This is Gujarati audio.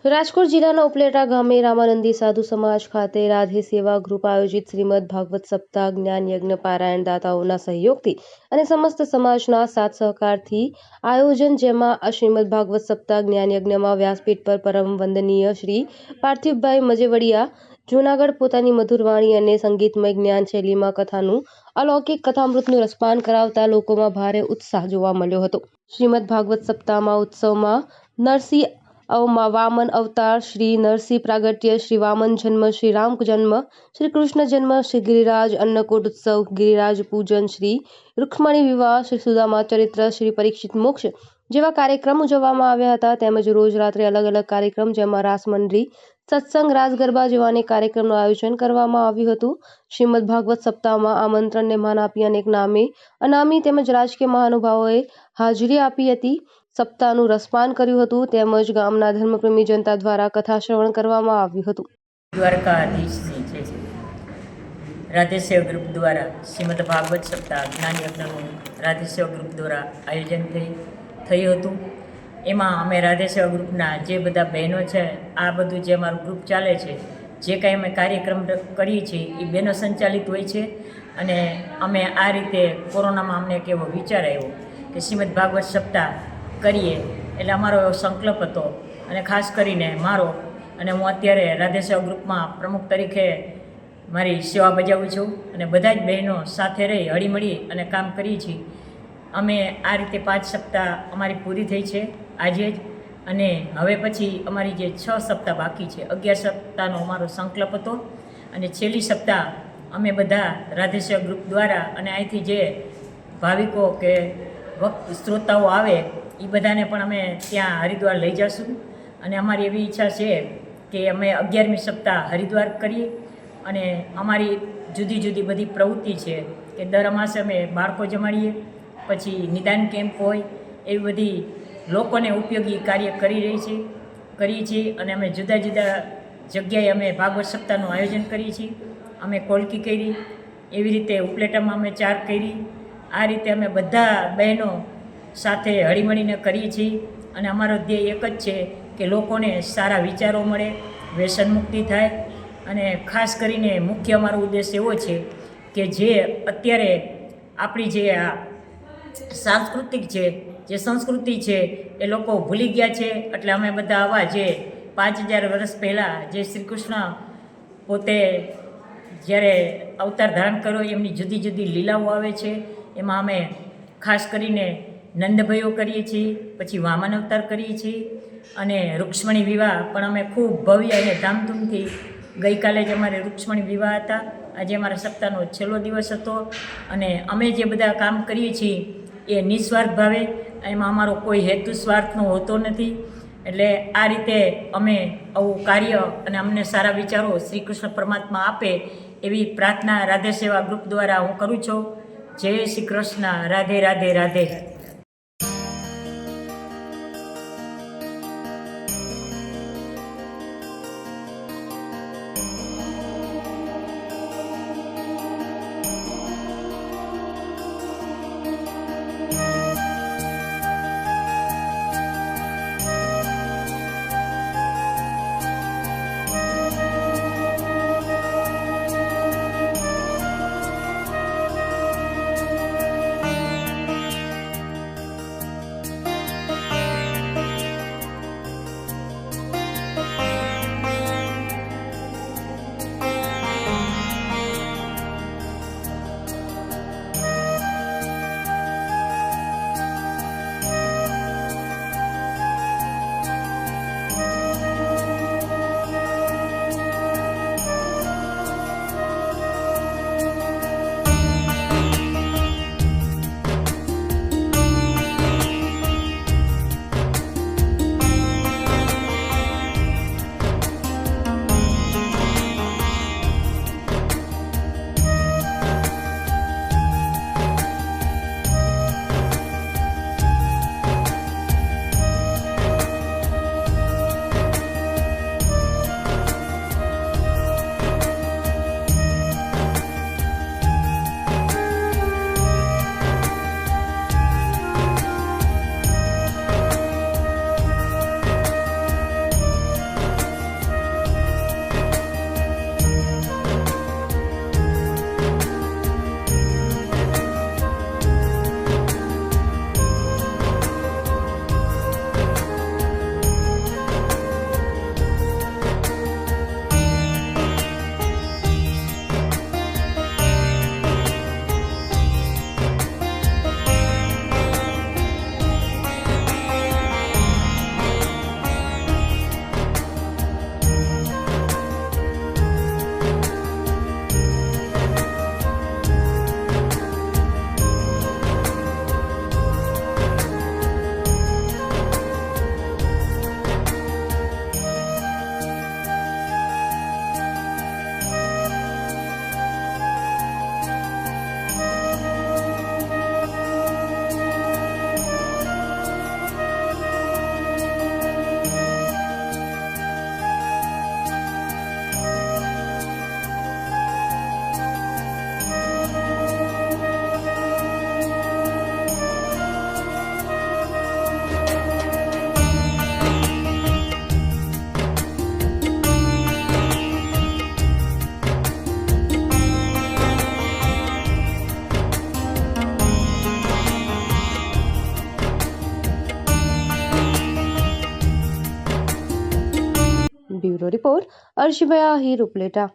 રાજકોટ જિલ્લાના ઉપલેટા ગામે રામાનંદી સાધુ સમાજ ખાતે રાધે સેવા ગ્રુપ આયોજિત શ્રીમદ ભાગવત સપ્તાહ જ્ઞાન યજ્ઞ પારાયણ દાતાઓના સહયોગથી અને સમસ્ત સમાજના સાથ સહકારથી આયોજન, જેમાં આ શ્રીમદ ભાગવત સપ્તાહ જ્ઞાન યજ્ઞમાં વ્યાસપીઠ પર પરમ વંદનીય શ્રી પાર્થિવભાઈ મજેવડિયા જૂનાગઢ પોતાની મધુર વાણી અને સંગીતમય જ્ઞાન શૈલીમાં કથાનું અલૌકિક કથામૃતનું રસપાન કરાવતા લોકોમાં ભારે ઉત્સાહ જોવા મળ્યો હતો। શ્રીમદ ભાગવત સપ્તાહમાં ઉત્સવમાં નરસિંહ વામન અવતાર, શ્રી નરસિંહ પ્રાગટ્ય, શ્રી વામન જન્મ, શ્રી રામ જન્મ, શ્રી કૃષ્ણ જન્મ, શ્રી ગિરિરાજ અન્નકૂટ ઉત્સવ, ગિરિરાજ પૂજન, શ્રી રૂક્ષ્મણી વિવાહ, શ્રી સુદામા ચરિત્ર, શ્રી પરીક્ષિત મોક્ષ જેવા કાર્યક્રમ ઉજવવામાં આવ્યા હતા। તેમજ રોજ રાત્રે અલગ અલગ કાર્યક્રમ, જેમાં રાસ મંડળી, સત્સંગ, રાસ ગરબા જેવા અનેક કાર્યક્રમનું આયોજન કરવામાં આવ્યું હતું। શ્રીમદ ભાગવત સપ્તાહમાં આમંત્રણને માન આપી અનેક નામી અનામી તેમજ રાજકીય મહાનુભાવોએ હાજરી આપી હતી, સપ્તાહનું રસપાન કર્યું હતું, તેમજ ગામના ધર્મપ્રેમી જનતા દ્વારા કથા શ્રવણ કરવામાં આવ્યું હતું। દ્વારકાધીશની જય છે। રાધેસેવ ગ્રુપ દ્વારા શ્રીમદ ભાગવત સપ્તાહ જ્ઞાન યજ્ઞનું રાધેસેવ ગ્રુપ દ્વારા આયોજન થયું હતું। એમાં અમે રાધેસેવ ગ્રુપના જે બધા બહેનો છે, આ બધું જે અમારું ગ્રુપ ચાલે છે, જે કાંઈ અમે કાર્યક્રમ કરીએ છીએ એ બહેનો સંચાલિત હોય છે। અને અમે આ રીતે કોરોનામાં અમને એક એવો વિચાર આવ્યો કે શ્રીમદ ભાગવત સપ્તાહ કરીએ, એટલે અમારો એવો સંકલ્પ હતો। અને ખાસ કરીને મારો, અને હું અત્યારે રાધેસેવા ગ્રુપમાં પ્રમુખ તરીકે મારી સેવા બજાવું છું, અને બધા જ બહેનો સાથે રહી હળીમળી અને કામ કરીએ છીએ। અમે આ રીતે 5 સપ્તાહ અમારી પૂરી થઈ છે આજે જ, અને હવે પછી અમારી જે 6 સપ્તાહ બાકી છે, 11 સપ્તાહનો અમારો સંકલ્પ હતો। અને છેલ્લી સપ્તાહ અમે બધા રાધેસેવા ગ્રુપ દ્વારા અને અહીંથી જે ભાવિકો કે શ્રોતાઓ આવે એ બધાને પણ અમે ત્યાં હરિદ્વાર લઈ જઈશું। અને અમારી એવી ઈચ્છા છે કે અમે 11મી સપ્તાહ હરિદ્વાર કરીએ। અને અમારી જુદી જુદી બધી પ્રવૃત્તિ છે કે દર અમાસે અમે બાળકો જમાડીએ, પછી નિદાન કેમ્પ હોય, એવી બધી લોકોને ઉપયોગી કાર્ય કરીએ છીએ। અને અમે જુદા જુદા જગ્યાએ અમે ભાગવત સપ્તાહનું આયોજન કરીએ છીએ। અમે કોલકી કરી, એવી રીતે ઉપલેટામાં અમે 4 કરી। આ રીતે અમે બધા બહેનો સાથે હળીમળીને કરીએ છીએ। અને અમારો ધ્યેય એક જ છે કે લોકોને સારા વિચારો મળે, વ્યસન મુક્તિ થાય। અને ખાસ કરીને મુખ્ય અમારો ઉદ્દેશ એવો છે કે જે અત્યારે આપણી જે આ સાંસ્કૃતિક છે, જે સંસ્કૃતિ છે, એ લોકો ભૂલી ગયા છે। એટલે અમે બધા આવા જે 5000 વર્ષ પહેલાં જે શ્રી કૃષ્ણ પોતે જ્યારે અવતાર ધારણ કર્યો, એમની જુદી જુદી લીલાઓ આવે છે, એમાં અમે ખાસ કરીને નંદભાઈઓ કરીએ છીએ, પછી વામન અવતાર કરીએ છીએ, અને રૂક્ષ્મણી વિવાહ પણ અમે ખૂબ ભવ્ય અને ધામધૂમથી, ગઈકાલે જ અમારે રૂક્ષ્મણી વિવાહ હતા, આજે અમારા સપ્તાહનો છેલ્લો દિવસ હતો। અને અમે જે બધા કામ કરીએ છીએ એ નિસ્વાર્થ ભાવે, એમાં અમારો કોઈ હેતુ સ્વાર્થનો હોતો નથી। એટલે આ રીતે અમે આવું કાર્ય અને અમને સારા વિચારો શ્રી કૃષ્ણ પરમાત્મા આપે એવી પ્રાર્થના રાધેસેવા ગ્રુપ દ્વારા હું કરું છું। જય શ્રી કૃષ્ણ। રાધે રાધે રાધે। બ્યુરો રિપોર્ટ અર્શભાઈ આહિર ઉપલેટા.